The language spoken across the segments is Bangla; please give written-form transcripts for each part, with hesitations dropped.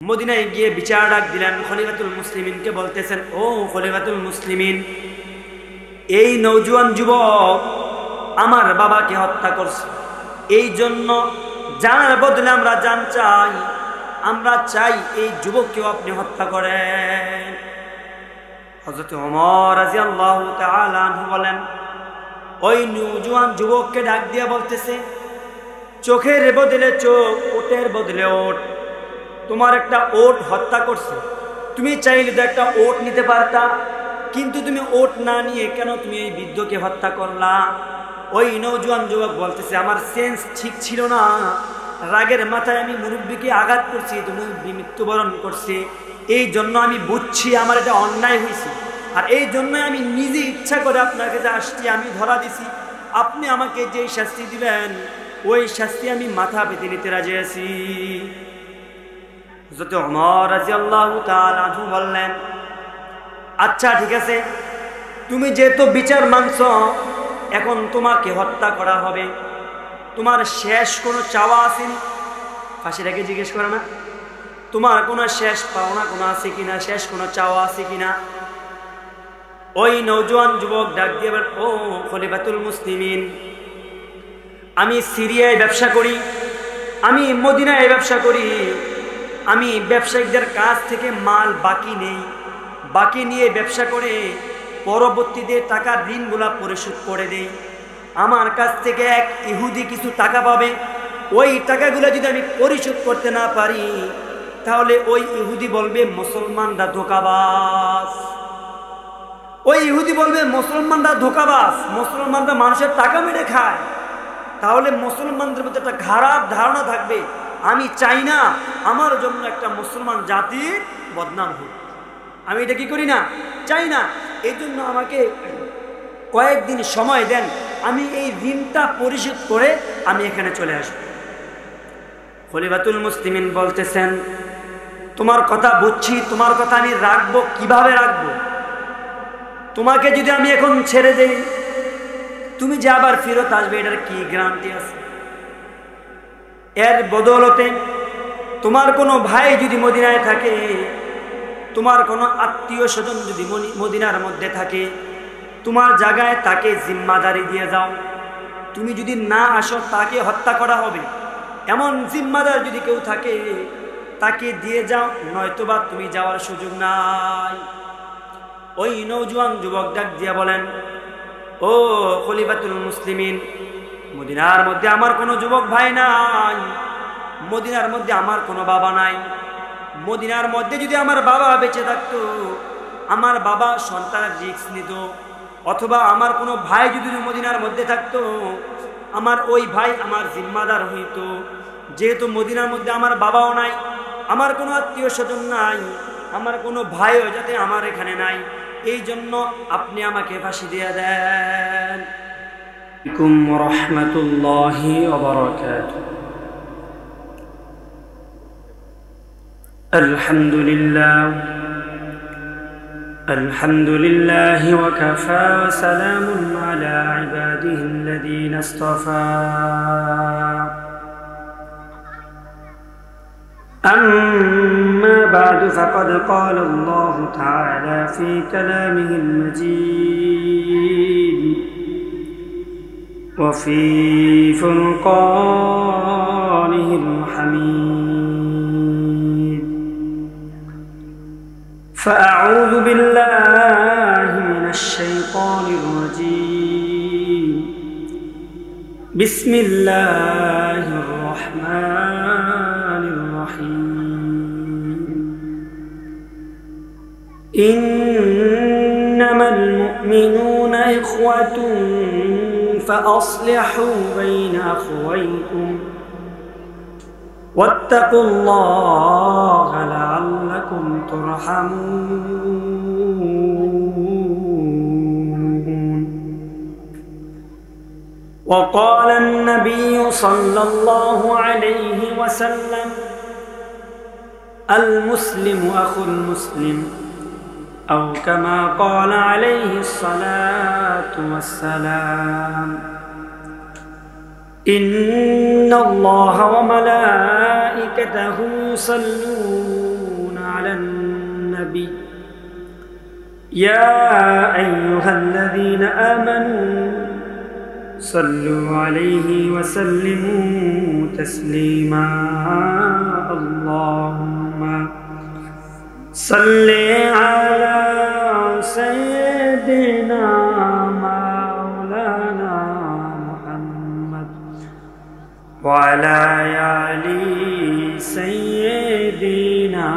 মদিনায় গিয়ে বিচার ডাক দিলেন, খলিফাতুল মুসলিমিনকে বলতেছেন, ও খলিফাতুল মুসলিমিন, এই নওজোয়ান যুবক আমার বাবাকে হত্যা করছে, এই জন্য জানার বদলে আমরা জান চাই, আমরা চাই এই যুবককেও আপনি হত্যা করেন। হযরত ওমর রাদিয়াল্লাহু তাআলা আনহু বলেন, ওই নওজোয়ান যুবককে ডাক দিয়ে বলতেছে, চোখের বদলে চোখ, ওটের বদলে ওট, তোমার একটা ওট হত্যা করছে, তুমি চাইলে তো একটা ওট নিতে পারতা, কিন্তু তুমি ওট না নিয়ে কেন তুমি এই বৃদ্ধকে হত্যা করলা? ওই নওজোয়ান যুবক বলতেছে, আমার সেন্স ঠিক ছিল না, রাগের মাথায় আমি মুরব্বীকে আঘাত করছি, তো মুরব্বী মৃত্যুবরণ করছে, এই জন্য আমি বুঝছি আমার এটা অন্যায় হয়েছে, আর এই জন্যই আমি নিজে ইচ্ছা করে আপনার কাছে আসছি, আমি ধরা দিছি, আপনি আমাকে যে শাস্তি দিবেন ওই শাস্তি আমি মাথা পেতে নিতে রাজি আছি। হযরত ওমর রাদিয়াল্লাহু তাআলা আনহু বললেন, আচ্ছা ঠিক আছে, তুমি যেহেতু বিচার মানছো, এখন তোমাকে হত্যা করা হবে, তোমার শেষ কোনো চাওয়া আসেনি? ফাঁসির আগে জিজ্ঞেস করে না, তোমার কোনো শেষ পাওনা কোনো আছে কিনা, শেষ কোনো চাওয়া আছে কিনা? ওই নওজোয়ান যুবক ডাক দিয়ে বলেন, ও খলিফাতুল মুসলিমিন, আমি সিরিয়ায় ব্যবসা করি, আমি মদিনায় ব্যবসা করি, আমি ব্যবসায়িকদের কাছ থেকে মাল বাকি নেই, বাকি নিয়ে ব্যবসা করে পরবর্তীতে টাকার ঋণগুলা পরিশোধ করে দেই, আমার কাছ থেকে এক ইহুদি কিছু টাকা পাবে, ওই টাকাগুলো যদি আমি পরিশোধ করতে না পারি তাহলে ওই ইহুদি বলবে মুসলমানরা ধোঁকাবাজ, ওই ইহুদি বলবে মুসলমানরা ধোঁকাবাজ, মুসলমানরা মানুষের টাকা মেরে খায়, তাহলে মুসলমানদের মধ্যে একটা খারাপ ধারণা থাকবে, আমি চাই না আমার জন্য একটা মুসলমান জাতির বদনাম হোক, আমি এটা কি করি না, চাই না, এই জন্য আমাকে কয়েকদিন সময় দেন, আমি এই ঋণটা পরিশোধ করে আমি এখানে চলে আসব। খলিফাতুল মুসলিমিন বলতেছেন, তোমার কথা বুঝছি, তোমার কথা আমি রাখবো, কিভাবে রাখবো? তোমাকে যদি আমি এখন ছেড়ে দেই, তুমি যে আবার ফেরত আসবে এটার কি গ্যারান্টি আছে? এর বদৌলতে তোমার কোনো ভাই যদি মদিনায় থাকে, তোমার কোনো আত্মীয় স্বজন যদি মদিনার মধ্যে থাকে, তোমার জায়গায় তাকে জিম্মাদারি দিয়ে যাও, তুমি যদি না আসো তাকে হত্যা করা হবে, এমন জিম্মাদার যদি কেউ থাকে তাকে দিয়ে যাও, নয়তোবা তুমি যাওয়ার সুযোগ নাই। ওই নওজোয়ান যুবক ডাক দিয়া বলেন, ও খলিফাতুল মুসলিমিন, মদিনার মধ্যে আমার কোনো যুবক ভাই নাই, মদিনার মধ্যে আমার কোনো বাবা নাই, মদিনার মধ্যে যদি আমার বাবা বেঁচে থাকতো, আমার বাবা সন্তানের রিস্ক নিত, অথবা আমার কোনো ভাই যদি মদিনার মধ্যে থাকতো, আমার ওই ভাই আমার জিম্মাদার হইত, যেহেতু মদিনার মধ্যে আমার বাবাও নাই, আমার কোনো আত্মীয় স্বজন নাই, আমার কোনো ভাইও যাতে আমার এখানে নাই, এই জন্য আপনি আমাকে ফাঁসি দিয়ে দেন। ওয়া রাহমাতুল্লাহি ওয়া বারাকাতুহু। আলহামদুলিল্লাহ, আলহামদুলিল্লাহি ওয়া কাফা, সালামুন আলা ইবাদিহিল্লাযীনা ইসতাফা। أما بعد فقد قال الله تعالى في كلامه المجيد وفي فرقانه الحميد، فأعوذ بالله من الشيطان الرجيم، بسم الله الرحمن الرحيم، إنما المؤمنون إخوة فأصلحوا بين أخويكم واتقوا الله لعلكم ترحمون. وقال النبي صلى الله عليه وسلم، المسلم أخو المسلم، أو كما قال عليه الصلاة والسلام. إن الله وملائكته يصلون النبي يا أيها الذين آمنوا صلوا عليه وسلموا تسليما اللهم صل على سيدنا مولانا محمد وعلى آل سيدنا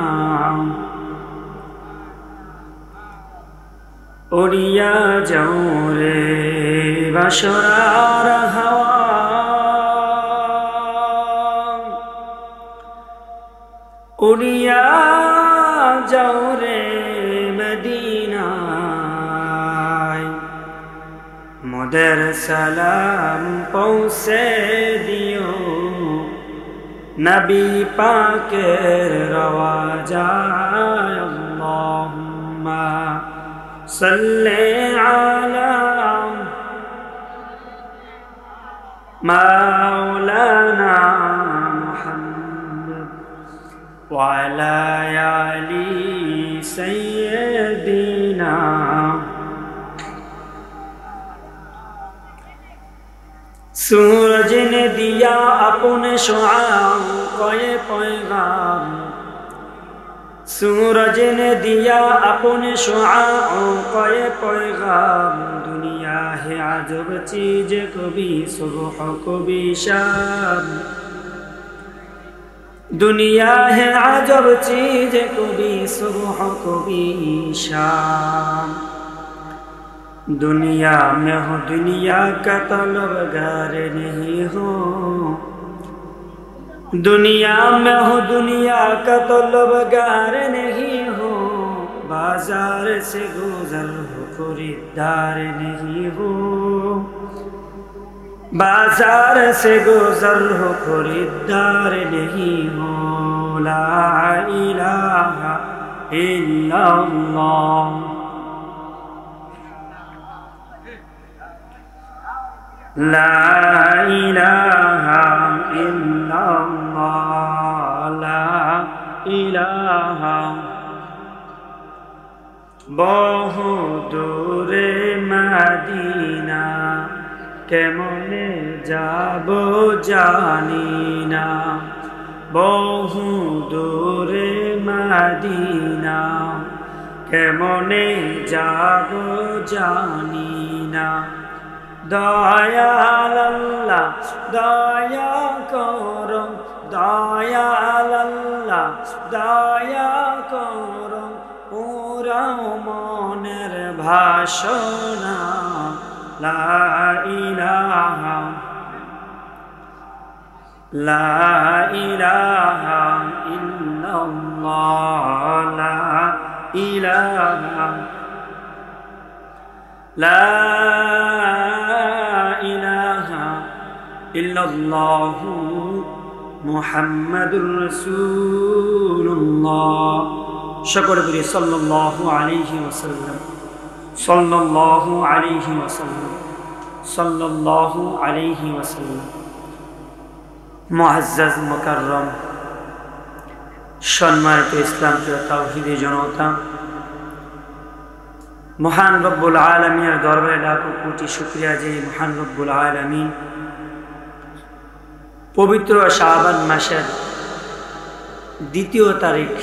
उड़िया जाऊं रे बशरार हवा उड़िया जाऊं रे मदीना मुदर सलाम पहुँचे दियो नबी पाकेर रवाजा अल्लाहुम्मा सल्ले अला मौलाना मुहम्मद वअला आलि सय्यदिना सूरज ने दिया अपने शुआओं को ये पैगाम सूरज ने दिया अपने शुआओं को ये पैगाम दुनिया है अजब चीज कभी सुबह कभी शाम दुनिया है अजब चीज कभी सुबह कभी शाम दुनिया में हो दुनिया का तलबगार नहीं हो दुनिया में हो दुनिया का तलबगार नहीं हो बाजार से गुजर हो खरीदार नहीं हो बाजार से गुजर हो खरीदार नहीं हो ला इलाहा इल्लल्लाह ला इलाहा इल्लल्लाह ला इलाहा बहु दूरे मदीना केमने जाबो जानी ना बहु दूरे मदीना केमने जाबो जानी ना दयाल अल्लाह दया करो दयाल अल्लाह दया करो पूरा मনের ভাষণা লা ইলাহা ইল্লাল্লাহ লা ইলাহা লা ইলাহা ইল্লাল্লাহু মুহাম্মাদুর রাসূলুল্লাহ সকলে বলি সাল্লাল্লাহু আলাইহি ওয়াসাল্লাম সাল্লাল্লাহু আলাইহি ওয়াসাল্লাম সাল্লাল্লাহু আলাইহি ওয়াসাল্লাম মুআজ্জাজ মুকাররম সম্মানিত ইসলাম প্রিয় তাওহীদি জনতা মহান রব্বুল আলামিনের দরবারে লাখো কোটি শুকরিয়া যে মহান রব্বুল আলামিন পবিত্র শাবান মাসের দ্বিতীয় তারিখ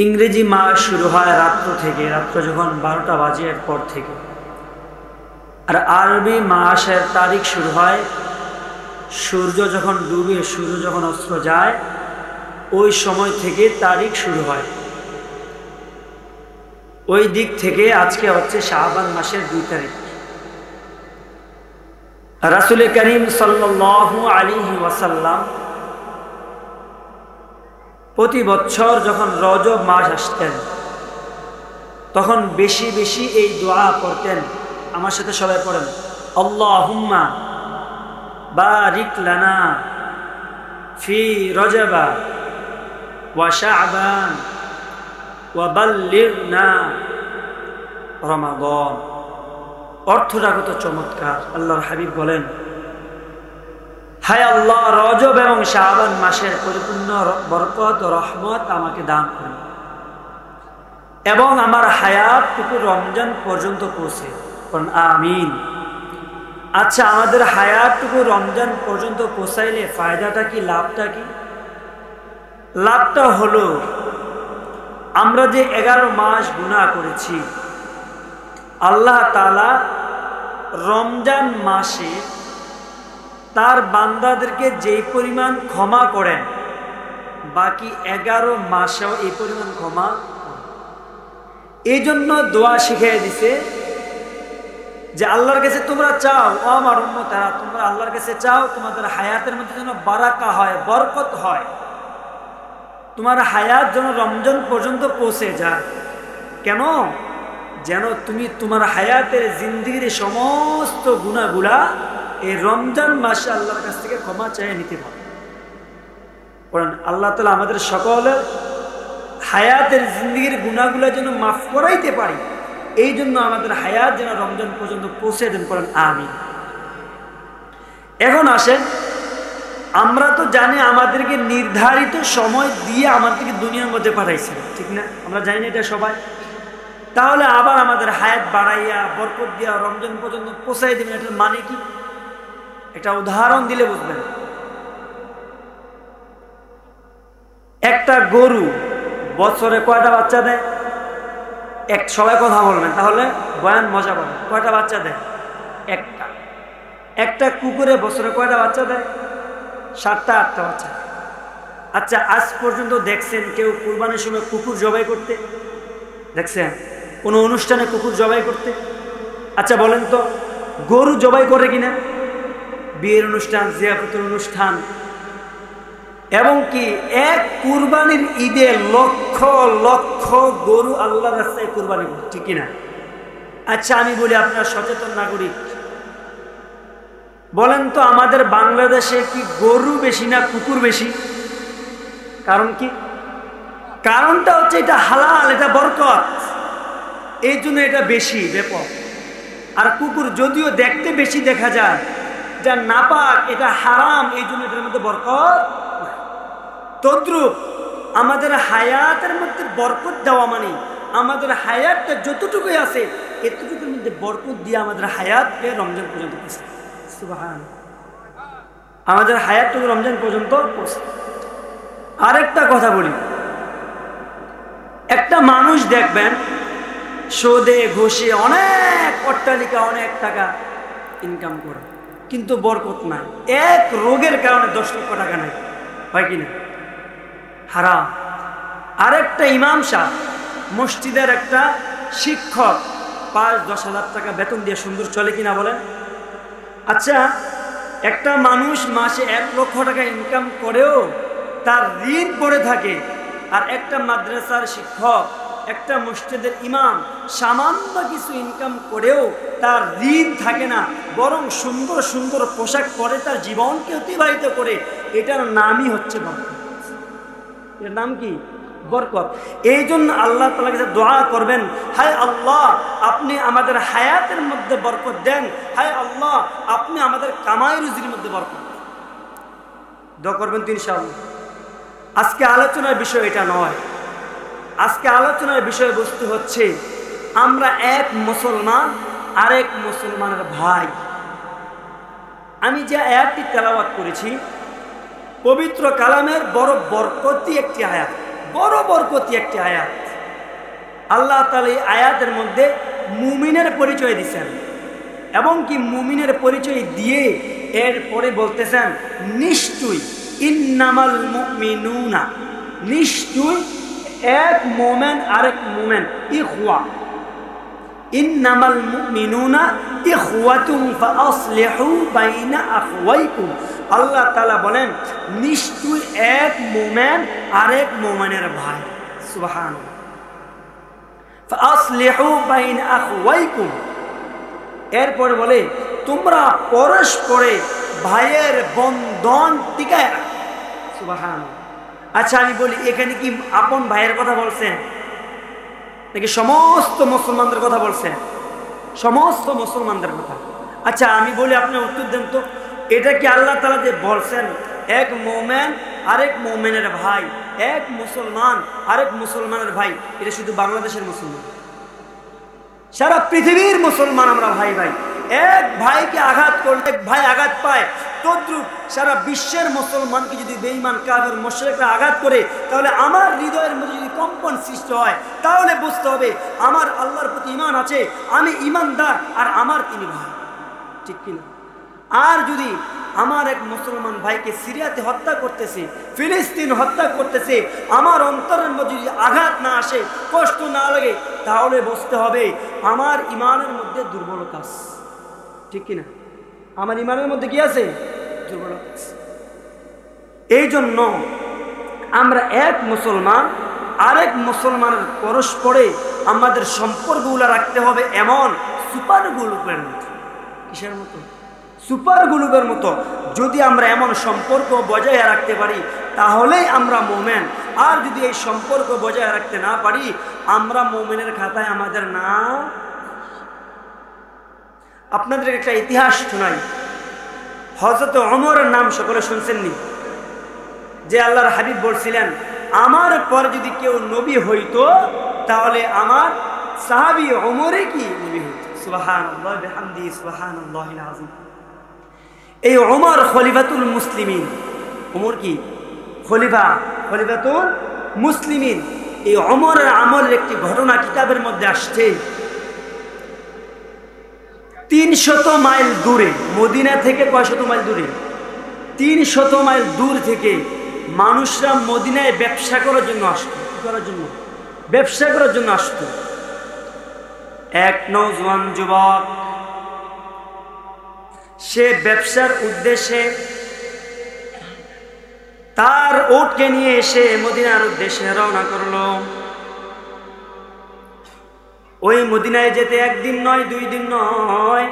ইংরেজি মাস শুরু হয় রাত্র যখন 12টা বাজে এরপর থেকে আর আরবি মাসের তারিখ শুরু হয় সূর্য যখন ডুবে সূর্য যখন অস্ত যায় ওই সময় থেকে তারিখ শুরু হয় ওই দিক থেকে আজকে হচ্ছে শাবান মাসের 2 তারিখ রাসূল করিম সাল্লাল্লাহু আলাইহি ওয়াসাল্লাম প্রতি বছর যখন রজব মাস আসতেন তখন বেশি বেশি এই দোয়া করতেন আমার সাথে সবাই পড়েন আল্লাহুম্মা বারিক লানা ফি রজবা ওয়া শাবান ওয়া বাল্লিগনা রমাদান অর্থটা কত চমৎকার আল্লাহর হাবিব বলেন হায় আল্লাহ, রজব এবং শাবান মাসের পরিপূর্ণ বরকত ও রহমত আমাকে দান করুন এবং আমার হায়াতটুকু রমজান পর্যন্ত পৌঁছে আমিন। আচ্ছা, আমাদের হায়াতটুকু রমজান পর্যন্ত পৌঁছাইলে ফায়দাটা কি, লাভটা কি? লাভটা হলো আমরা যে 11 মাস গুনাহ করেছি, আল্লাহ তাআলা রমজান মাসে তার বান্দাদেরকে যেই পরিমাণ ক্ষমা করেন, বাকি 11 মাসেও এই পরিমাণ ক্ষমা। এই জন্য দোয়া শিখিয়ে দিছে যে আল্লাহর কাছে তোমরা চাও, ও আমার উম্মতেরা, তোমরা আল্লাহর কাছে চাও তোমাদের হায়াতের মধ্যে যেন বারাকা হয়, বরকত হয়, তোমার হায়াত যেন রমজান পর্যন্ত পৌঁছে যায়। কেন? যেন তুমি তোমার হায়াতের জিন্দেগির সমস্ত গুনাহগুলা এই রমজান মাসে আল্লাহর কাছ থেকে ক্ষমা চেয়ে নিতে পারো। কারণ আল্লাহ তাআলা আমাদের সকলের হায়াতের জিন্দেগির গুনাহগুলা যেন মাফ করাইতে পারি, এই জন্য আমাদের হায়াত যেন রমজান পর্যন্ত পৌঁছে দেন, পড়েন আমিন। এখন আসেন, আমরা তো জানি আমাদেরকে নির্ধারিত সময় দিয়ে আমাদেরকে দুনিয়ার মধ্যে পাঠাইছেন, ঠিক না? আমরা জানি না এটা সবাই। তাহলে আবার আমাদের হায়াত বাড়াইয়া বরকত দিয়া রমজান পর্যন্ত পৌঁছাই দেবেন, এটার মানে কি? একটা উদাহরণ দিলে বুঝবেন। একটা গরু বছরে কয়টা বাচ্চা দেয়? সবাই কথা বলবেন, তাহলে বয়ান মজা পাবেন। কয়টা বাচ্চা দেয়? একটা। একটা কুকুরে বছরে কয়টা বাচ্চা দেয়? 7টা 8টা বাচ্চা। আচ্ছা, আজ পর্যন্ত দেখছেন কেউ কুরবানির সময় কুকুর জবাই করতে? দেখছেন কোনো অনুষ্ঠানে কুকুর জবাই করতে? আচ্ছা বলেন তো, গরু জবাই করে কিনা? বিয়ের অনুষ্ঠান, জিয়াফতের অনুষ্ঠান, এবং কি এক কুরবানির ঈদে লক্ষ লক্ষ গরু আল্লাহর রাস্তায় কুরবানি করে, ঠিক কিনা? আচ্ছা আমি বলি, আপনারা সচেতন নাগরিক, বলেন তো আমাদের বাংলাদেশে কি গরু বেশি না কুকুর বেশি? কারণ কি? কারণটা হচ্ছে এটা হালাল, এটা বরকত, এই জন্য এটা বেশি ব্যাপক। আর কুকুর যদিও দেখতে বেশি দেখা যায়, যা নাপাক, এটা হারাম, এই জন্য এটার মধ্যে বরকত। তদ্রূপ আমাদের হায়াতের মধ্যে বরকত দেওয়া মানে আমাদের হায়াতটা যতটুকুই আছে এতটুকুর মধ্যে বরকত দিয়ে আমাদের হায়াতকে রমজান পর্যন্ত পৌঁছে। সুবহানাল্লাহ, আমাদের হায়াতটুকু রমজান পর্যন্ত পৌঁছে। আরেকটা কথা বলি, একটা মানুষ দেখবেন সুদে ঘুষে অনেক অট্টালিকা, অনেক টাকা ইনকাম করে, কিন্তু বরকত নাই। এক রোগের কারণে 10 লক্ষ টাকা নাই, হয় কিনা? হারাম। আরেকটা ইমাম সাহেব, মসজিদের একটা শিক্ষক, 5-10 হাজার টাকা বেতন দিয়ে সুন্দর চলে কিনা বলেন? আচ্ছা, একটা মানুষ মাসে 1 লক্ষ টাকা ইনকাম করেও তার ঋণ পড়ে থাকে, আর একটা মাদ্রাসার শিক্ষক, একটা মসজিদের ইমাম সামান্য কিছু ইনকাম করেও তার ঋণ থাকে না, বরং সুন্দর সুন্দর পোশাক পরে তার জীবনকে অতিবাহিত করে। এটার নামই হচ্ছে বরকত। এর নাম কি? বরকত। এই জন্য আল্লাহ তাআলার কাছে দোয়া করবেন, হায় আল্লাহ আপনি আমাদের হায়াতের মধ্যে বরকত দেন, হায় আল্লাহ আপনি আমাদের কামাই রুজির মধ্যে বরকত দেন। দোয়া করবেন তো ইনশাআল্লাহ। আজকে আলোচনার বিষয় এটা নয়। আজকে আলোচনার বিষয়বস্তু হচ্ছে আমরা এক মুসলমান আরেক মুসলমানের ভাই। আমি যে আয়াতটি তেলাওয়াত করেছি পবিত্র কালামের বড় বরকতি একটি আয়াত, বড় বরকতি একটি আয়াত। আল্লাহ তাআলা এই আয়াতের মধ্যে মুমিনের পরিচয় দিচ্ছেন, এবং কি মুমিনের পরিচয় দিয়ে এরপরে বলতেছেন নিশ্চয়ই ইন্নামাল মুমিনুনা, নিশ্চয়ই এক মোমেন আরেক মোমেন ইখওয়া, ইন্নামাল মুমিনুনা ইখওয়াতুন ফাআসলিহু বাইনা আখওয়াইকুম। আল্লাহ তাআলা বলেন নিশ্চয়ই এক মোমেন আরেক মোমেনের ভাই। সুবহানাল্লাহ। ফাআসলিহু বাইনা আখওয়াইকুম, এরপরে বলে তোমরা পরস্পরে ভাইয়ের বন্ধন টিকায় রাখো। সুবহানাল্লাহ। আচ্ছা আমি বলি, এখানে কি আপন ভাইয়ের কথা বলছেন নাকি সমস্ত মুসলমানদের কথা বলছেন? সমস্ত মুসলমানদের কথা। আচ্ছা আমি বলি, আপনি উত্তর দেন তো, এটা কি আল্লাহ তাআলা যে বলছেন এক মুমিন আরেক মুমিনের ভাই, এক মুসলমান আরেক মুসলমানের ভাই, এটা শুধু বাংলাদেশের মুসলমান? সারা পৃথিবীর মুসলমান আমরা ভাই ভাই। এক ভাইকে আঘাত করলে এক ভাই আঘাত পায়, তদ্রুপ সারা বিশ্বের মুসলমানকে যদি বেঈমান কাফের মুশরিকরা আঘাত করে, তাহলে আমার হৃদয়ের মধ্যে যদি কম্পন সৃষ্টি হয়, তাহলে বুঝতে হবে আমার আল্লাহর প্রতি ঈমান আছে, আমি ঈমানদার, আর আমার তিনি ভাই, ঠিক কিনা? আর যদি আমার এক মুসলমান ভাইকে সিরিয়াতে হত্যা করতেছে, ফিলিস্তিন হত্যা করতেছে, আমার অন্তরের মধ্যে যদি আঘাত না আসে, কষ্ট না লাগে, তাহলে বুঝতে হবে আমার ঈমানের মধ্যে দুর্বলতা আছে, ঠিক কিনা? আমার ঈমানের মধ্যে কি আছে? দুর্বলতা আছে। এই জন্য আমরা এক মুসলমান আরেক মুসলমানের পরস্পরে আমাদের সম্পর্কগুলো রাখতে হবে এমন সুপার গ্লুপের মতো। কিসের মতো? সুপার গ্লুপের মতো। যদি আমরা এমন সম্পর্ক বজায় রাখতে পারি, তাহলেই আমরা মুমিন। আর যদি এই সম্পর্ক বজায় রাখতে না পারি, আমরা মুমিনের খাতায় আমাদের নাম। আপনাদের একটা ইতিহাস শোনাই। হযরত ওমরের নাম সকলে শুনছেননি? যে আল্লাহর হাবিব বলছিলেন, আমার পর যদি কেউ নবী হইতো, তাহলে আমার সাহাবী ওমরে কি নবী হইতো। সুবহানাল্লাহ বিহামদিহি সুবহানাল্লাহিল আযীম। এই ওমর খলিফাতুল মুসলিমিন। ওমর কি? খলিফাতুল মুসলিমিন। এই ওমরের আমলের একটি ঘটনা কিতাবের মধ্যে আসছে। 300 মাইল দূরে, মদিনা থেকে কয়শত মাইল দূরে? 300 মাইল দূর থেকে মানুষরা মদিনায় ব্যবসা করার জন্য আসতো। কি করার জন্য? ব্যবসা করার জন্য আসতো। এক নওজোয়ান যুবক, সে ব্যবসার উদ্দেশ্যে তার উটকে নিয়ে এসে মদিনার উদ্দেশ্যে রওনা করলো। ওই মদিনায় যেতে একদিন নয়, 2 দিন নয়,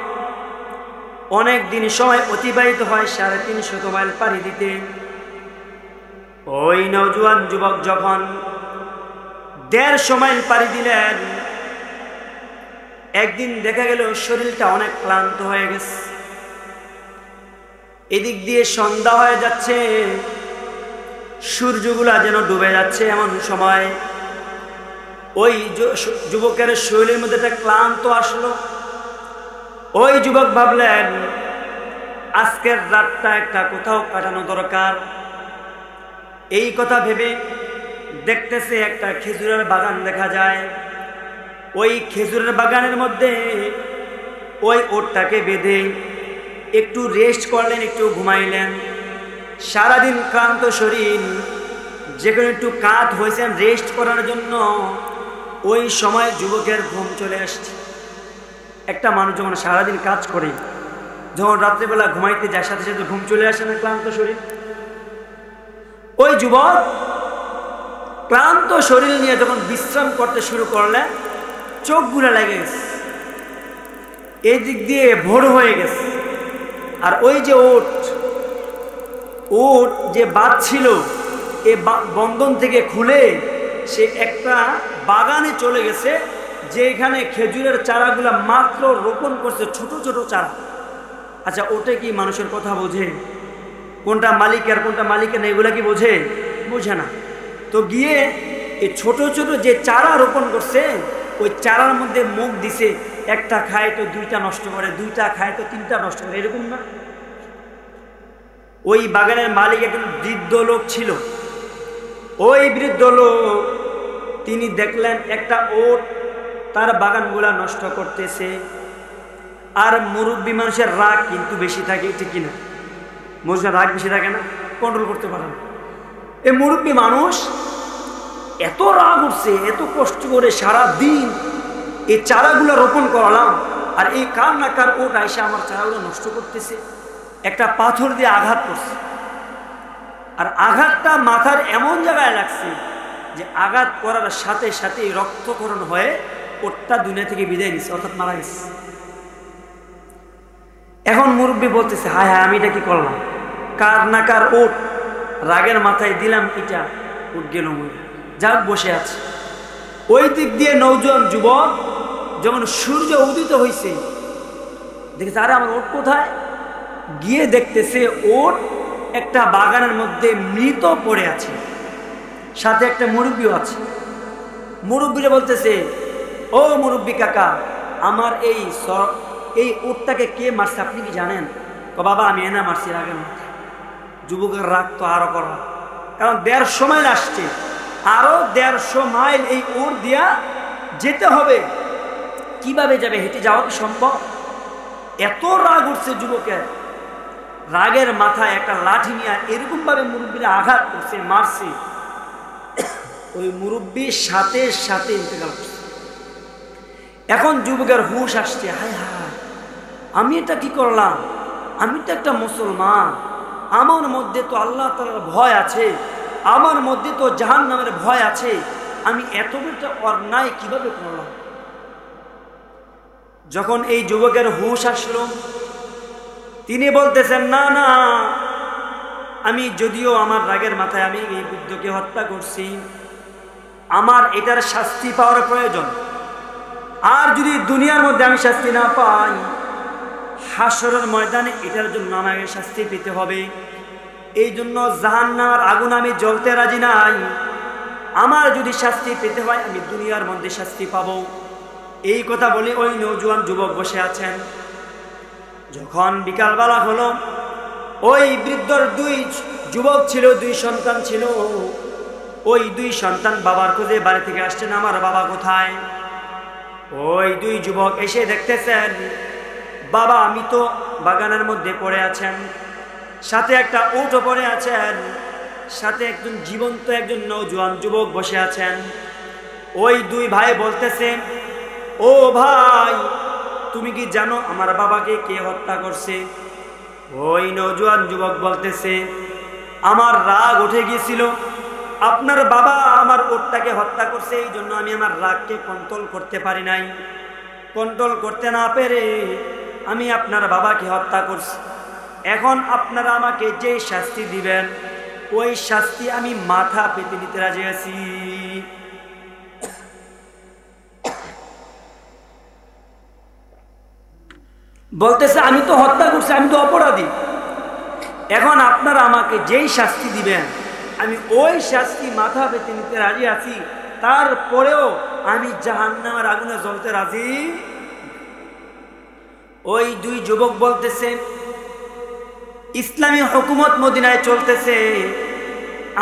অনেক দিন সময় অতিবাহিত হয় 350 মাইল পাড়ি দিতে। ওই নওজোয়ান যুবক যখন 150 মাইল পাড়ি দিলেন, একদিন দেখা গেল শরীরটা অনেক ক্লান্ত হয়ে গেছে। এদিক দিয়ে সন্ধ্যা হয়ে যাচ্ছে, সূর্যগুলা যেন ডুবে যাচ্ছে। এমন সময় ওই যুবকের শরীরের মধ্যে একটা ক্লান্ত আসলো। ওই যুবক ভাবলেন, আজকের রাতটা একটা কোথাও কাটানো দরকার। এই কথা ভেবে দেখতেছে একটা খেজুরের বাগান দেখা যায়। ওই খেজুরের বাগানের মধ্যে ওই ওটটাকে বেঁধে একটু রেস্ট করলেন, একটু ঘুমাইলেন। সারাদিন ক্লান্ত শরীর, যেখানে একটু কাত হয়েছেন রেস্ট করার জন্য, ওই সময় যুবকের ঘুম চলে আসছে। একটা মানুষ যখন সারাদিন কাজ করে, যখন রাত্রেবেলা ঘুমাইতে যায়, সাথে সাথে ঘুম চলে আসে না ক্লান্ত শরীর? ওই যুবক ক্লান্ত শরীর নিয়ে যখন বিশ্রাম করতে শুরু করলেন, চোখগুলো লেগে গেছে, এই দিক দিয়ে ভোর হয়ে গেছে। আর ওই যে ওট যে বাঁধ ছিল, এই বন্ধন থেকে খুলে সে একটা বাগানে চলে গেছে, যেখানে খেজুরের চারাগুলা মাত্র রোপণ করছে, ছোট ছোট চারা। আচ্ছা, ওটা কি মানুষের কথা বোঝে? কোনটা মালিকের কোনটা মালিকের না, এগুলা কি বোঝে? বোঝে না। তো গিয়ে এই ছোট ছোট যে চারা রোপণ করছে, ওই চারার মধ্যে মুখ দিছে। একটা খায় তো 2টা নষ্ট করে, 2টা খায় তো 3টা নষ্ট করে, এরকম না? ওই বাগানের মালিক একজন বৃদ্ধ লোক ছিল। ওই বৃদ্ধ লোক তিনি দেখলেন একটা ওট তার বাগানগুলা নষ্ট করতেছে। আর মুরব্বী মানুষের রাগ কিন্তু বেশি থাকে, ঠিক কিনা? মানুষের রাগ বেশি থাকে না, কন্ট্রোল করতে পারে না। এই মুরব্বী মানুষ এত রাগ উঠছে, এত কষ্ট করে সারা দিন এই চারাগুলো রোপণ করলাম, আর এই কার না কার ওট আইসা আমার চারাগুলো নষ্ট করতেছে। একটা পাথর দিয়ে আঘাত করছে, আর আঘাতটা মাথার এমন জায়গায় লাগছে যে আঘাত করার সাথে সাথে রক্তক্ষরণ হয়ে ওটটা দুনিয়া থেকে বিদায় নিচ্ছে, অর্থাৎ মারা গেছে। এখন মুরব্বী বলতেছে, হায় হায়, আমি এটা কি করলাম? কার না কার ওট, রাগের মাথায় দিলাম এটা, উঠ গেল মরে, যাক বসে আছে। ওই দিক দিয়ে নওজোয়ান যুবক যখন সূর্য উদিত হয়েছে, দেখেছে, আরে আমার ওট কোথায়? গিয়ে দেখতেছে ওট একটা বাগানের মধ্যে মৃত পড়ে আছে, সাথে একটা মুরব্বিও আছে। মুরব্বিরা বলতেছে, ও মুরব্বি কাকা, আমার এই উটটাকে কে মারছে আপনি কি জানেন? বাবা আমি এনা মারছি রাগের মধ্যে। যুবকের রাগ তো আরো করা, কারণ 150 মাইল আসছে, আরো 150 মাইল এই উট দিয়া যেতে হবে। কিভাবে যাবে? হেঁটে যাওয়া কি সম্ভব? এত রাগ উঠছে যুবকের, রাগের মাথায় একটা লাঠি নিয়ে এরকম ভাবে মুরব্বিরা আঘাত করছে, মারছে। ওই মুরব্বির সাথে সাথে ইন্তেকাল করছে। এখন যুবকের হুঁশ আসছে, হায় হায় আমি এটা কি করলাম? আমি তো একটা মুসলমান, আমার মধ্যে তো আল্লাহ তাআলার ভয় আছে, আমার মধ্যে তো জাহান্নামের ভয় আছে, আমি এত বড় অন্যায় কিভাবে করলাম? যখন এই যুবকের হুঁশ আসলো, তিনি বলতেছেন, না না, আমি যদিও আমার রাগের মাথায় আমি এই বৃদ্ধকে হত্যা করছি, আমার এটার শাস্তি পাওয়ার প্রয়োজন। আর যদি দুনিয়ার মধ্যে আমি শাস্তি না পাই, হাসরের ময়দানে এটার জন্য আমাকে শাস্তি পেতে হবে। এই জন্য জাহান্নামের আগুন আমি জ্বলতে রাজি নাই। আমার যদি শাস্তি পেতে হয় আমি দুনিয়ার মধ্যে শাস্তি পাবো। এই কথা বলে ওই নওজোয়ান যুবক বসে আছেন। যখন বিকালবেলা হলো, ওই বৃদ্ধর 2 যুবক ছিল, 2 সন্তান ছিল। ওই 2 সন্তান বাবার খোঁজে বাড়ি থেকে আসছেন, আমার বাবা কোথায়? ওই 2 যুবক এসে দেখতেছেন বাবা আমি তো বাগানের মধ্যে পড়ে আছেন, সাথে একটা উটও পড়ে আছেন, সাথে একজন জীবন্ত একজন নওজোয়ান যুবক বসে আছেন। ওই 2 ভাই বলতেছে, ও ভাই তুমি কি জানো আমার বাবাকে কে হত্যা করছে? ওই নওজোয়ান যুবক বলতেছে, আমার রাগ উঠে গিয়েছিল, আপনার বাবা আমার উটটাকে হত্যা করছে, এই জন্য আমি আমার রাগকে কন্ট্রোল করতে পারি নাই। কন্ট্রোল করতে না পেরে আমি আপনার বাবাকে হত্যা করছি। এখন আপনারা আমাকে যে শাস্তি দিবেন ওই শাস্তি আমি মাথা পেতে নিতে রাজি আছি। বলতেছে আমি তো হত্যা করছি, আমি তো অপরাধী। এখন আপনারা আমাকে যেই শাস্তি দিবেন আমি ওই শাস্তি মাথা পেতে নিতে রাজি আছি, তারপরেও আমি জাহান্নামের আগুনে জ্বলতে রাজি। ওই 2 যুবক বলতেছে, ইসলামী হুকুমত মদিনায় চলতেছে,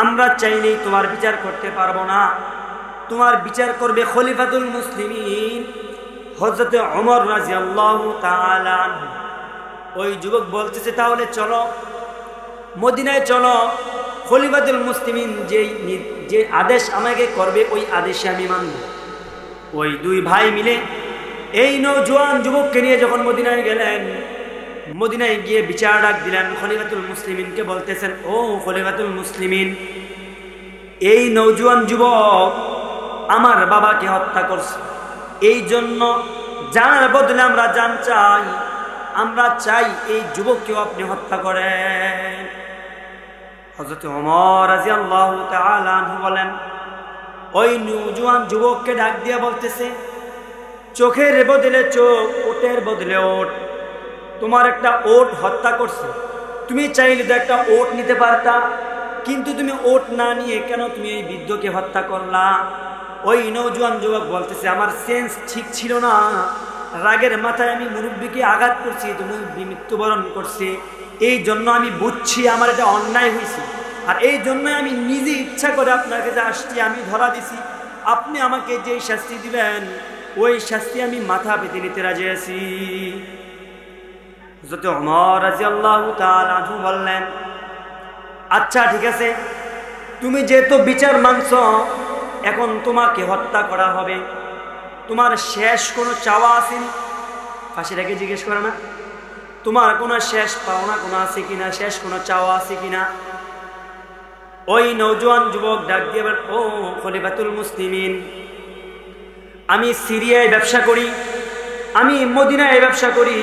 আমরা চাইলেই তোমার বিচার করতে পারবো না, তোমার বিচার করবে খলিফাতুল মুসলিমিন হযরত ওমর রাদিয়াল্লাহু তাআলা আনহু। ওই যুবক বলতেছে তাহলে চলো মদিনায় চলো, খলিফাতুল মুসলিমিন যে আদেশ আমাকে করবে ওই আদেশে আমি মানব। ওই 2 ভাই মিলে এই নওজোয়ান যুবককে নিয়ে যখন মদিনায় গেলেন, মদিনায় গিয়ে বিচার ডাক দিলেন খলিফাতুল মুসলিমিনকে। বলতেছেন, ও খলিফাতুল মুসলিমিন, এই নওজোয়ান যুবক আমার বাবাকে হত্যা করছে, এই জন্য জানার বদলে আমরা জান চাই, আমরা চাই এই যুবককেও আপনি হত্যা করেন। হযরত ওমর রাদিয়াল্লাহু তাআলা আনহু বলেন, ওই নওজোয়ান যুবককে ডাক দিয়ে বলতেছে, চোখের বদলে চোখ, ওটের বদলে ওট, তোমার একটা ওট হত্যা করছে, তুমি চাইলে তো একটা ওট নিতে পারতা, কিন্তু তুমি ওট না নিয়ে কেন তুমি এই বৃদ্ধকে হত্যা করলা? ওই নওজোয়ান যুবক বলতেছে, আমার সেন্স ঠিক ছিল না, রাগের মাথায় আমি মুরব্বীকে আঘাত করছি, তো মুরব্বী মৃত্যুবরণ করছে, এই জন্য আমি বুঝছি আমার এটা অন্যায় হয়েছে, আর এই জন্য আমি নিজে ইচ্ছা করে আপনার কাছে আসছি, আমি ধরা দিছি, আপনি আমাকে যে শাস্তি দিবেন ওই শাস্তি আমি মাথা পেতে নিতে রাজি আছি। হযরত ওমর রাদিয়াল্লাহু তাআলা আনহু বললেন, আচ্ছা ঠিক আছে, তুমি যেহেতু বিচার মানছো, এখন তোমাকে হত্যা করা হবে, তোমার শেষ কোনো চাওয়া আসেনি? ফাঁসির আগে জিজ্ঞেস করে না, তোমার কোনো শেষ পাওনা কোনো আছে কিনা, শেষ কোনো চাওয়া আছে কিনা? ওই নওজোয়ান যুবক ডাক দিয়ে বলেন, ও খলিফাতুল মুসলিমিন, আমি সিরিয়ায় ব্যবসা করি, আমি মদিনায় ব্যবসা করি,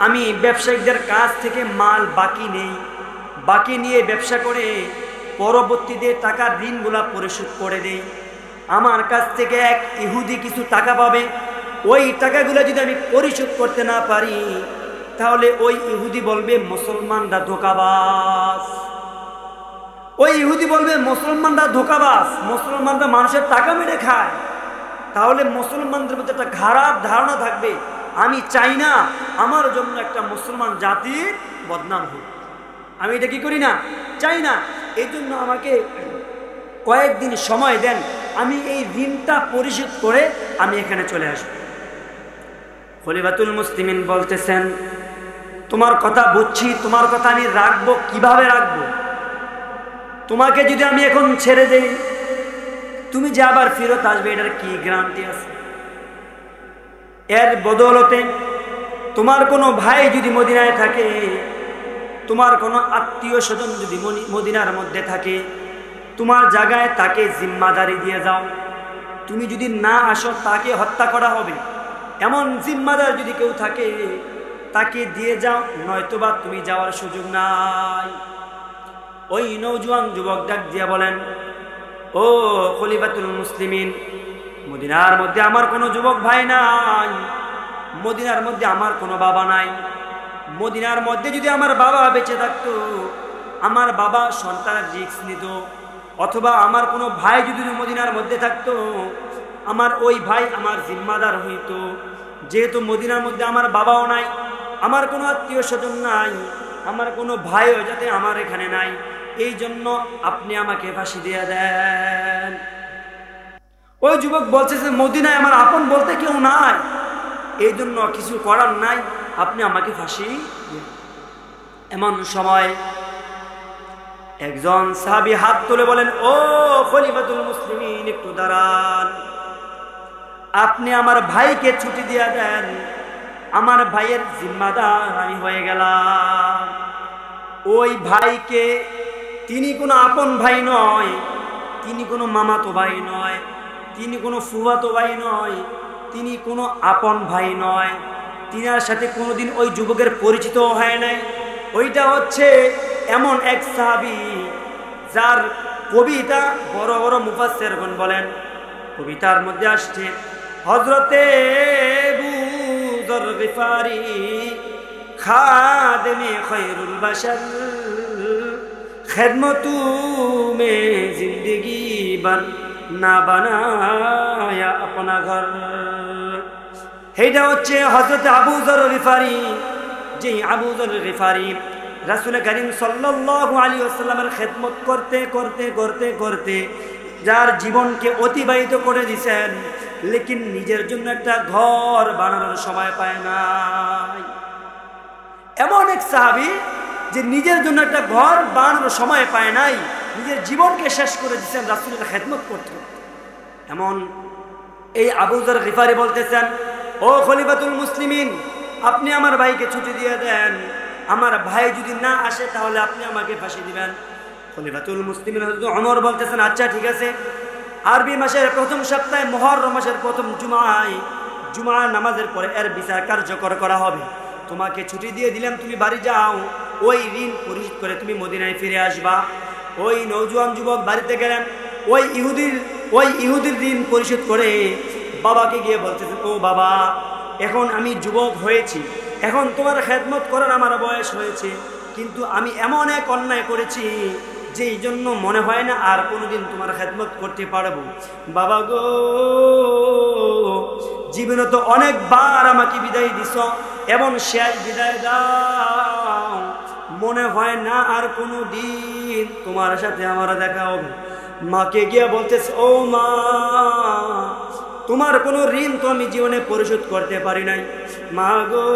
আমি ব্যবসায়িকদের কাছ থেকে মাল বাকি নেই, বাকি নিয়ে ব্যবসা করে পরবর্তীতে টাকার ঋণগুলা পরিশোধ করে দেই। আমার কাছ থেকে এক ইহুদি কিছু টাকা পাবে, ওই টাকাগুলো যদি আমি পরিশোধ করতে না পারি তাহলে ওই ইহুদি বলবে মুসলমানরা ধোঁকাবাজ। ওই ইহুদি বলবে মুসলমানরা ধোঁকাবাজ, মুসলমানরা মানুষের টাকা মেরে খায়। তাহলে মুসলমানদের মধ্যে একটা খারাপ ধারণা থাকবে। আমি চাই না আমার জন্য একটা মুসলমান জাতির বদনাম হোক। আমি এটা কি করি না, চাই না। এই জন্য আমাকে কয়েকদিন সময় দেন, আমি এই ঋণটা পরিশোধ করে আমি এখানে চলে আসব। খলিফাতুল মুসলিমিন বলতেছেন, তোমার কথা বুঝছি, তোমার কথা আমি রাখবো, কিভাবে রাখবো? তোমাকে যদি আমি এখন ছেড়ে দেই, তুমি যে আবার ফেরত আসবে, এটার কি গ্যারান্টি আছে? এর বদৌলতে তোমার কোনো ভাই যদি মদিনায় থাকে, তোমার কোনো আত্মীয় স্বজন যদি মদিনার মধ্যে থাকে, তোমার জায়গায় তাকে জিম্মাদারি দিয়ে যাও। তুমি যদি না আসো, তাকে হত্যা করা হবে। এমন জিম্মাদার যদি কেউ থাকে, তাকে দিয়ে যাও, নয়তোবা তুমি যাওয়ার সুযোগ নাই। ওই নওজোয়ান যুবক ডাক দিয়ে বলেন, ও খলিফাতুল মুসলিমিন, মদিনার মধ্যে আমার কোনো যুবক ভাই নাই, মদিনার মধ্যে আমার কোনো বাবা নাই। মদিনার মধ্যে যদি আমার বাবা বেঁচে থাকতো, আমার বাবা সন্তানের রিস্ক নিত, অথবা আমার কোনো ভাই যদি মদিনার মধ্যে থাকতো, আমার ওই ভাই আমার জিম্মাদার হইত। যেহেতু মদিনার মধ্যে আমার বাবাও নাই, আমার কোনো আত্মীয় স্বজন নাই, আমার কোনো ভাইও যাতে আমার এখানে নাই, এই জন্য আপনি আমাকে ফাঁসি দিয়ে দেন। ওই যুবক বলছে যে মদিনায় আমার আপন বলতে কেউ নাই, এই জন্য কিছু করার নাই, আপনি আমাকে ফাঁসি দিন। এমন সময় একজন সাহাবী হাত তুলে বলেন, ও খলিফাতুল মুসলিমিন, একটু দাঁড়ান, আপনি আমার ভাইকে ছুটি দিয়ে দেন, আমার ভাইয়ের জিম্মাদার আমি হয়ে গেলাম। ওই ভাইকে, তিনি কোনো আপন ভাই নয়, তিনি কোনো মামাতো ভাই নয়, তিনি কোনো ফুফাতো ভাই নয়, তিনি কোনো আপন ভাই নয়, তিনার সাথে কোনোদিন ওই যুবকের পরিচিত হয় নাই। ওইটা হচ্ছে এমন এক সাহাবী যার কবিতা বড় বড় মুফাসসিরগণ বলেন, কবিতার মধ্যে আসছে, হযরতে আবু যর গিফারি খাদেমে খৈরুল বাশার, খেদমতু মে জিন্দগি বন না বানায়া আপনা ঘর। এইটা হচ্ছে হযরত আবু যর গিফারি, যে আবু যর গিফারি রাসূল করিম সাল্লাল্লাহু আলাইহি ওয়াসাল্লামের খেদমত করতে করতে করতে করতে যার জীবনকে অতিবাহিত করে দিয়েছেন, লেকিন নিজের জন্য একটা ঘর বানানোর সময় পায় নাই। এমন এক সাহাবী যে নিজের জন্য একটা ঘর বানানোর সময় পায় নাই, নিজের জীবনকে শেষ করে দিয়েছেন রাসূলের খেদমত করতে। এমন এই আবু যর গিফারি বলতেছেন, ও খলিফাতুল মুসলিমিন, আপনি আমার ভাইকে ছুটি দিয়ে দেন, আমার ভাই যদি না আসে তাহলে আপনি আমাকে ফাঁসি দিবেন। খলিফাতুল মুসলিমিন হযরত ওমর বলতেছেন, আচ্ছা ঠিক আছে, আরবি মাসের প্রথম সপ্তাহে মুহররম মাসের প্রথম জুমায়, জুমা নামাজের পরে এর বিচার কার্যকর করা হবে। তোমাকে ছুটি দিয়ে দিলাম, তুমি বাড়ি যাও, ওই ঋণ পরিশোধ করে তুমি মদিনায় ফিরে আসবা। ওই নওজোয়ান যুবক বাড়িতে গেলেন, ওই ইহুদির ঋণ পরিশোধ করে বাবাকে গিয়ে বলতেছেন, ও বাবা, এখন আমি যুবক হয়েছি, এখন তোমার খেদমত করার আমার বয়স হয়েছে, কিন্তু আমি এমন এক অন্যায় করেছি যে এই জন্য মনে হয় না আর কোনোদিন তোমার খেদমত করতে পারবো। বাবা গো, জীবনে তো অনেকবার আমাকে বিদায় দিছ, এমন শেষ বিদায় দাও, মনে হয় না আর কোনো দিন তোমার সাথে আমার দেখা হবে। মাকে গিয়ে বলতেছে, ও মা, তোমার কোনো ঋণ তো আমি জীবনে পরিশোধ করতে পারি নাই, মা গো,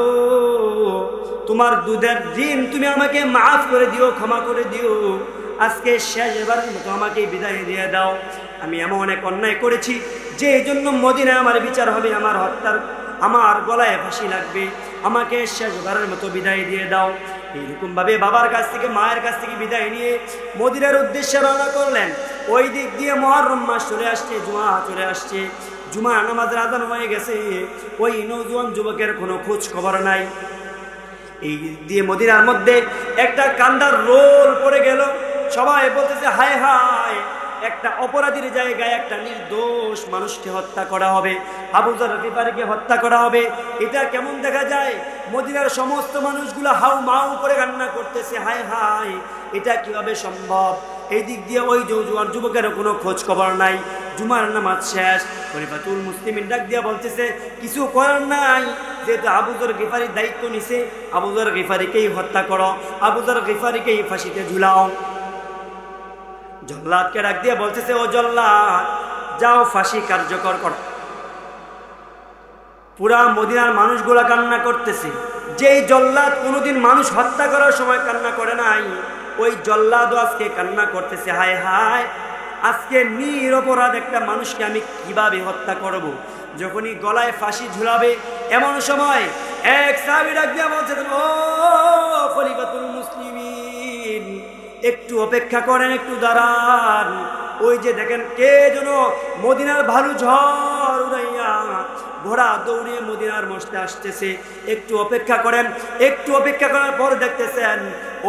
তোমার দুধের ঋণ তুমি আমাকে মাফ করে দিও, ক্ষমা করে দিও, আজকে শেষবারের মতো আমাকে বিদায় দিয়ে দাও। আমি এমন অনেক অন্যায় করেছি যে এই জন্য মদিনায় আমার বিচার হবে, আমার গলায় ফাঁসি লাগবে, আমাকে শেষবারের মতো বিদায় দিয়ে দাও। এইরকম ভাবে বাবার কাছ থেকে, মায়ের কাছ থেকে বিদায় নিয়ে মদিনার উদ্দেশ্যে রওনা করলেন। ওই দিক দিয়ে মুহররম মাস চলে আসছে, জুমা চলে আসছে, জুমা নামাজের আযান হয়ে গেছে, ওই নওজোয়ান যুবকের কোনো খোঁজ খবর নাই। এই দিয়ে মদিনার মধ্যে একটা কান্দার রোল পড়ে গেল। সবাই বলতেছে, হায় হায়, একটা অপরাধীর জায়গায় একটা নির্দোষ মানুষকে হত্যা করা হবে, আবু যর গিফারিকে হত্যা করা হবে। এটা কেমন দেখা যায়? মদিনার সমস্ত মানুষগুলো হাউ মাউ করে কান্না করতেছে, হায় হায় এটা কিভাবে সম্ভব? এই দিক দিয়ে ওই জওয়ান যুবকের কোনো খোঁজ খবর নাই। জুমার নামাজ শেষ, খলিফাতুল মুসলিমিন ডাক দিয়া বলতেছে কিছু করার নাই, যেহেতু আবু যর গিফারির দায়িত্ব নিছে, আবু যর গিফারিকেই হত্যা করো, আবু যর গিফারিকেই ফাঁসিতে ঝুলাও। জল্লাদকে ডাক দিয়ে বলতেছে, ও জল্লাদ যাও ফাঁসি কার্যকর কর। পুরা মদিনার মানুষগুলা কান্না করতেছে। যেই জল্লাদ কোনোদিন মানুষ হত্যা করার সময় কান্না করে নাই, ওই জল্লাদও আজকে কান্না করতেছে, হায় হায় আজকে নিরপরাধ একটা মানুষকে আমি কিভাবে হত্যা করব। যখনই গলায় ফাঁসি ঝুলাবে এমন সময় এক সাহাবী ডাক দিয়া বলছে, ও খলিফাতুল মুসলিমিন একটু অপেক্ষা করেন, একটু দাঁড়ান। ওই যে দেখেন কে যেন মদিনার ভালু ঝড় উড়াইয়া ঘোড়া দৌড়িয়ে মদিনার মসজিদে আসতেছে, একটু অপেক্ষা করেন। একটু অপেক্ষা করার পর দেখতেছেন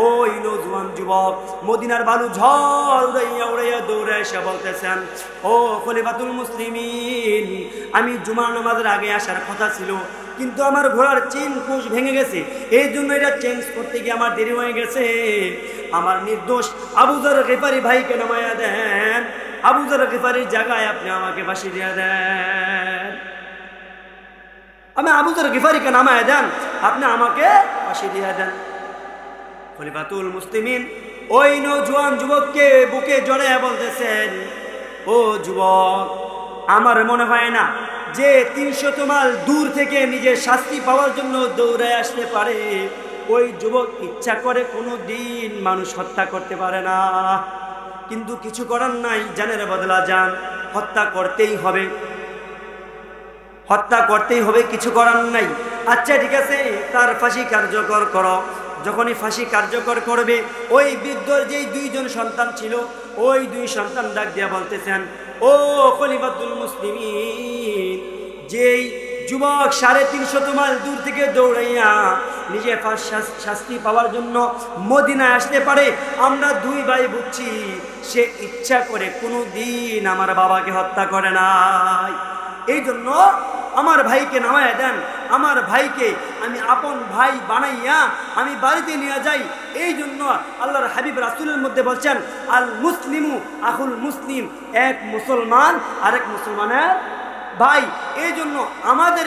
ওই নওজোয়ান যুবক মদিনার বালু ঝড় উড়াইয়া উড়াইয়া দৌড়ে এসে বলতেছেন, ও খলিফাতুল মুসলিমিন আমি জুমার নামাজের আগে আসার কথা ছিল, কিন্তু আমার ঘোড়ার চেন কোষ ভেঙে গেছে, এই জন্য এটা চেঞ্জ করতে গিয়ে আমার দেরি হয়ে গেছে। আমার নির্দোষ আবু যর গিফারি ভাইকে নামায়া দেন, আবু যর গিফারির জায়গায় আপনি আমাকে ফাঁসি দিয়ে দেন। আমি আবু যর গিফারিকে নামায়া দেন, আপনি আমাকে ফাঁসি দিয়ে দেন। খলিফাতুল মুসলিমিন ওই নওজোয়ান যুবককে বুকে জড়িয়ে বলতেছেন, ও যুবক আমার মনে হয় না যে ৩০০ মাইল দূর থেকে নিজের শাস্তি পাওয়ার জন্য দৌড়ে আসতে পারে। ওই যুবক ইচ্ছা করে কোনো দিন মানুষ হত্যা করতে পারে না, কিন্তু কিছু করার নাই, জানের বদলা জান, হত্যা করতেই হবে, হত্যা করতেই হবে, কিছু করার নাই। আচ্ছা ঠিক আছে, তার ফাঁসি কার্যকর করো। যখনই ফাঁসি কার্যকর করবে ওই বৃদ্ধর যেই 2 জন সন্তান ছিল, ওই 2 সন্তান ডাক দিয়া বলতেছেন, ও খলিফাতুল মুসলিমিন যেই যুবক 350 মাইল দূর থেকে দৌড়াইয়া নিজে শাস্তি পাওয়ার জন্য মদিনায় আসতে পারে, আমরা 2 ভাই বুঝছি সে ইচ্ছা করে কোনো দিন আমার বাবাকে হত্যা করে নাই। এই জন্য আমার ভাইকে নামায়া দেন, আমার ভাইকে আমি আপন ভাই বানাইয়া আমি বাড়িতে নিয়ে যাই। এই জন্য আল্লাহর হাবিব রাসূলের মধ্যে বলছেন, আল মুসলিমু আখুল মুসলিম, এক মুসলমান আরেক মুসলমানের ভাই। এই জন্য আমাদের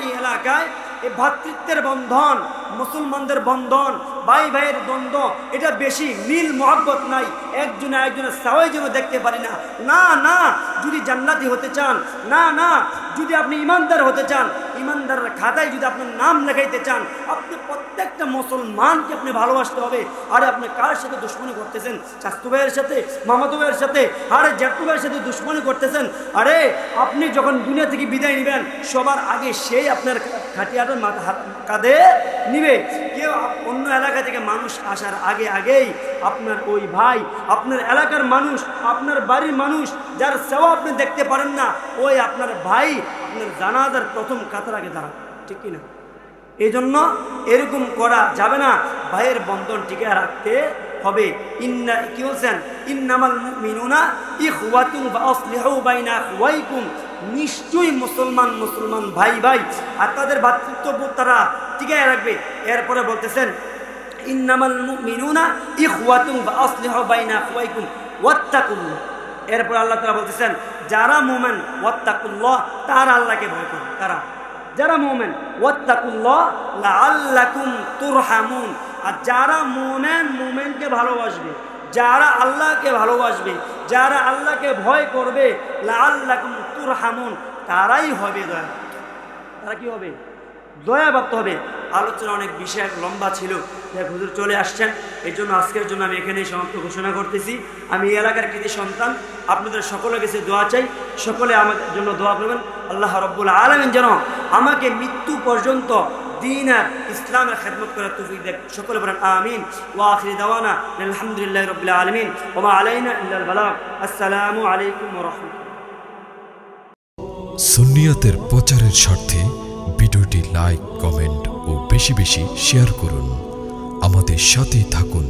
এই এলাকায় এই ভ্রাতৃত্বের বন্ধন, মুসলমানদের বন্ধন, ভাই ভাইয়ের দ্বন্দ্ব, এটা বেশি মিল মহব্বত নাই, একজনে একজনের সাওয়াই যেন দেখতে পারি না। না না, যদি জান্নাতি হতে চান, না না, যদি আপনি ইমানদার হতে চান, ইমানদারের খাতায় যদি আপনার নাম লেখাইতে চান, আপনি প্রত্যেকটা মুসলমানকে আপনি ভালোবাসতে হবে। আরে আপনি কার সাথে দুশ্মনী করতেছেন? চাচতো ভাইয়ের সাথে, মামাতো ভাইয়ের সাথে, আরে জ্যাঠু ভাইয়ের সাথে দুশ্মনী করতেছেন। আরে আপনি যখন দুনিয়া থেকে বিদায় নেবেন সবার আগে সেই আপনার খাটিয়াটা কাঁধে নিবে। কেউ অন্য এলাকা থেকে মানুষ আসার আগেই আপনার ওই ভাই, আপনার এলাকার মানুষ, আপনার বাড়ির মানুষ যার সেবা আপনি দেখতে পারেন না, ওই আপনার ভাই আপনার জানাজার প্রথম কাতার আগে দাঁড়াবে, ঠিক কিনা? এই জন্য এরকম করা যাবে না, ভাইয়ের বন্ধন টিকে রাখতে হবে। কি বলছেন? ইন্নামাল মুমিনুনা ইখওয়াতুন ফাসলিহু বাইনা আখওয়াইকুম, নিশ্চয়ই মুসলমান ভাই ভাই, আর তাদের ভ্রাতৃত্ববোধ তারা টিকায় রাখবে। এরপরে বলতেছেন, ইন্নামাল মুমিনুনা ইখওয়াতুন ফাসলিহু বাইনা আখওয়াইকুম ওয়াত্তাকুল্লাহ। এরপর আল্লাহ তাআলা বলতেছেন, যারা মুমিন ওয়াত্তাকুল্লাহ, তারা আল্লাহকে ভয় করে, তারা যারা মুমিন ওয়াত্তাকুল্লাহ লাআল্লাকুম তুরহামুন। আর যারা মুমিনকে ভালোবাসবে, যারা আল্লাহকে ভালোবাসবে, যারা আল্লাহকে ভয় করবে, লাআল্লাকুম তুরহামুন, তারাই হবে দয়া। তারা কি হবে? দয়াপ্রাপ্ত হবে। আলোচনা অনেক বিষয় লম্বা ছিল, দেখ হুজুর চলে আসছেন, এই জন্য আজকের জন্য আমি এখানেই সমাপ্ত ঘোষণা করতেছি। আমি এই এলাকার কৃতি সন্তান, আপনাদের সকলের কাছে দোয়া চাই, সকলে আমাদের জন্য দোয়া করবেন। আল্লাহ রাব্বুল আলামিন যেন আমাকে মৃত্যু পর্যন্ত দ্বীন আর ইসলামের খেদমত করার তৌফিক দেন। সকলে বলেন আমিন। ওয়া আখিরি দাওয়ানা আলহামদুলিল্লাহি রাব্বিল আলামিন ওয়া মা আলাইনা ইল্লাল বালাগ। আসসালামু আলাইকুম ওয়া রাহমাতুল্লাহ। সুন্নিয়তের প্রচারের স্বার্থে ভিডিওটি লাইক, কমেন্ট ও বেশি বেশি শেয়ার করুন। আমাদের সাথেই থাকুন।